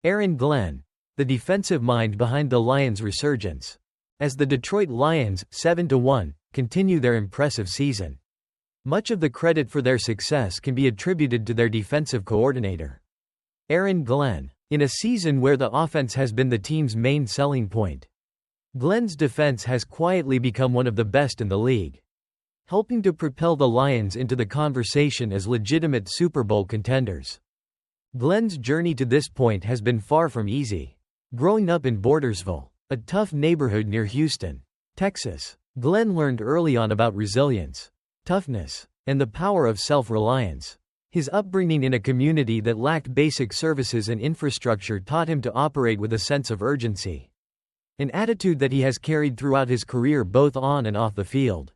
Aaron Glenn, the defensive mind behind the Lions' resurgence, as the Detroit Lions, 7-1, continue their impressive season. Much of the credit for their success can be attributed to their defensive coordinator, Aaron Glenn, in a season where the offense has been the team's main selling point. Glenn's defense has quietly become one of the best in the league, helping to propel the Lions into the conversation as legitimate Super Bowl contenders. Glenn's journey to this point has been far from easy. Growing up in Bordersville, a tough neighborhood near Houston, Texas, Glenn learned early on about resilience, toughness, and the power of self-reliance. His upbringing in a community that lacked basic services and infrastructure taught him to operate with a sense of urgency, an attitude that he has carried throughout his career both on and off the field.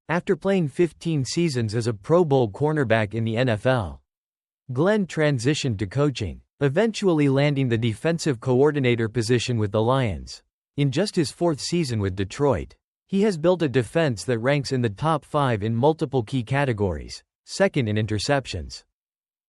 After playing 15 seasons as a Pro Bowl cornerback in the NFL, Glenn transitioned to coaching, eventually landing the defensive coordinator position with the Lions. In just his 4th season with Detroit, he has built a defense that ranks in the top 5 in multiple key categories: 2nd in interceptions,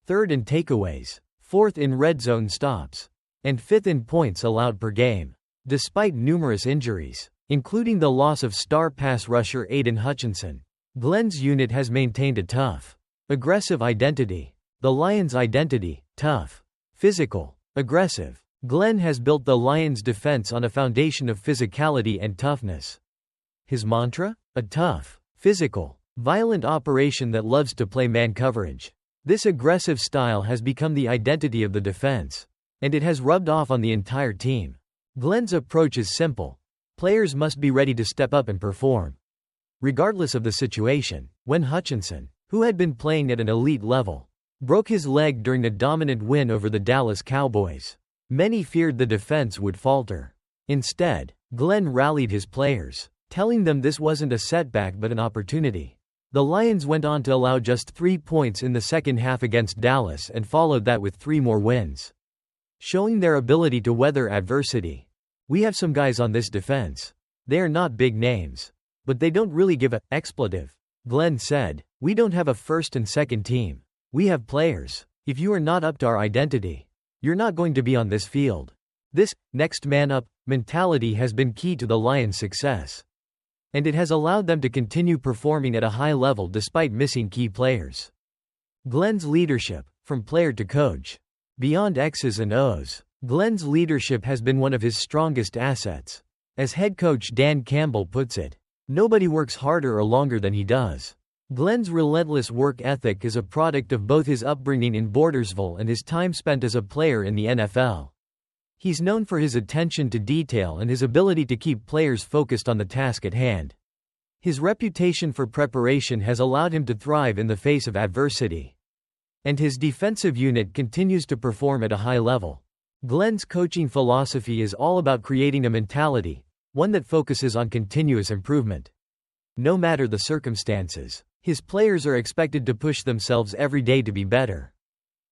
3rd in takeaways, 4th in red zone stops, and 5th in points allowed per game. Despite numerous injuries, including the loss of star pass rusher Aidan Hutchinson, Glenn's unit has maintained a tough, aggressive identity. The Lions' identity: tough, physical, aggressive. Glenn has built the Lions' defense on a foundation of physicality and toughness. His mantra? A tough, physical, violent operation that loves to play man coverage. This aggressive style has become the identity of the defense, and it has rubbed off on the entire team. Glenn's approach is simple. Players must be ready to step up and perform, regardless of the situation. When Hutchinson, who had been playing at an elite level, broke his leg during a dominant win over the Dallas Cowboys, many feared the defense would falter. Instead, Glenn rallied his players, telling them this wasn't a setback but an opportunity. The Lions went on to allow just 3 points in the second half against Dallas and followed that with 3 more wins, showing their ability to weather adversity. We have some guys on this defense. They are not big names, but they don't really give a expletive, Glenn said. We don't have a first and second team. We have players. If you are not up to our identity, you're not going to be on this field. This next man up mentality has been key to the Lions' success, and it has allowed them to continue performing at a high level despite missing key players. Glenn's leadership, from player to coach, beyond X's and O's. Glenn's leadership has been one of his strongest assets. As head coach Dan Campbell puts it, nobody works harder or longer than he does. Glenn's relentless work ethic is a product of both his upbringing in Bordersville and his time spent as a player in the NFL. He's known for his attention to detail and his ability to keep players focused on the task at hand. His reputation for preparation has allowed him to thrive in the face of adversity, and his defensive unit continues to perform at a high level. Glenn's coaching philosophy is all about creating a mentality, one that focuses on continuous improvement. No matter the circumstances, his players are expected to push themselves every day to be better.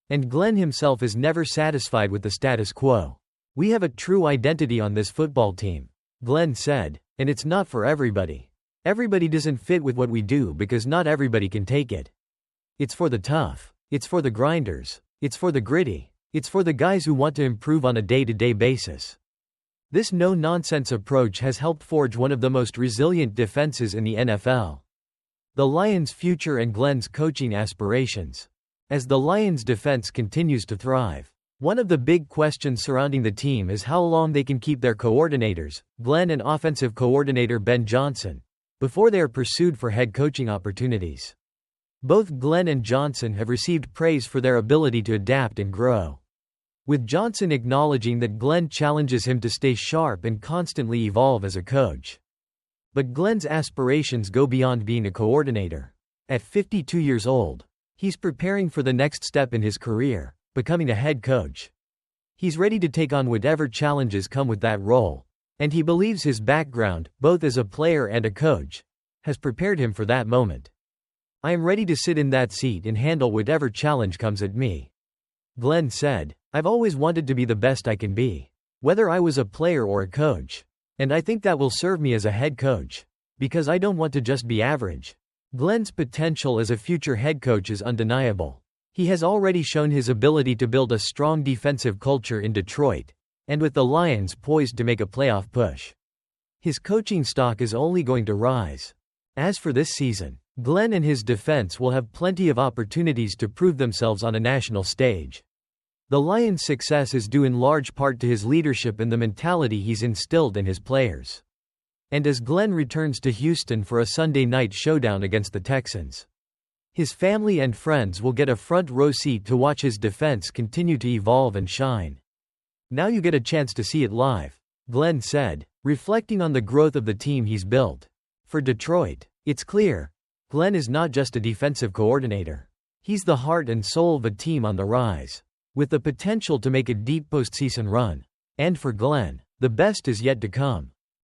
And Glenn himself is never satisfied with the status quo. We have a true identity on this football team, Glenn said, and it's not for everybody. Everybody doesn't fit with what we do because not everybody can take it. It's for the tough. It's for the grinders. It's for the gritty. It's for the guys who want to improve on a day-to-day basis. This no-nonsense approach has helped forge one of the most resilient defenses in the NFL. The Lions' future and Glenn's coaching aspirations. As the Lions' defense continues to thrive, one of the big questions surrounding the team is how long they can keep their coordinators, Glenn and offensive coordinator Ben Johnson, before they are pursued for head coaching opportunities. Both Glenn and Johnson have received praise for their ability to adapt and grow, with Johnson acknowledging that Glenn challenges him to stay sharp and constantly evolve as a coach. But Glenn's aspirations go beyond being a coordinator. At 52 years old, he's preparing for the next step in his career, becoming a head coach. He's ready to take on whatever challenges come with that role, and he believes his background, both as a player and a coach, has prepared him for that moment. I am ready to sit in that seat and handle whatever challenge comes at me, Glenn said. I've always wanted to be the best I can be, whether I was a player or a coach. And I think that will serve me as a head coach, because I don't want to just be average. Glenn's potential as a future head coach is undeniable. He has already shown his ability to build a strong defensive culture in Detroit, and with the Lions poised to make a playoff push, his coaching stock is only going to rise. As for this season, Glenn and his defense will have plenty of opportunities to prove themselves on a national stage. The Lions' success is due in large part to his leadership and the mentality he's instilled in his players. And as Glenn returns to Houston for a Sunday night showdown against the Texans, his family and friends will get a front row seat to watch his defense continue to evolve and shine. Now you get a chance to see it live, Glenn said, reflecting on the growth of the team he's built. For Detroit, it's clear, Glenn is not just a defensive coordinator. He's the heart and soul of a team on the rise, with the potential to make a deep postseason run. And for Glenn, the best is yet to come.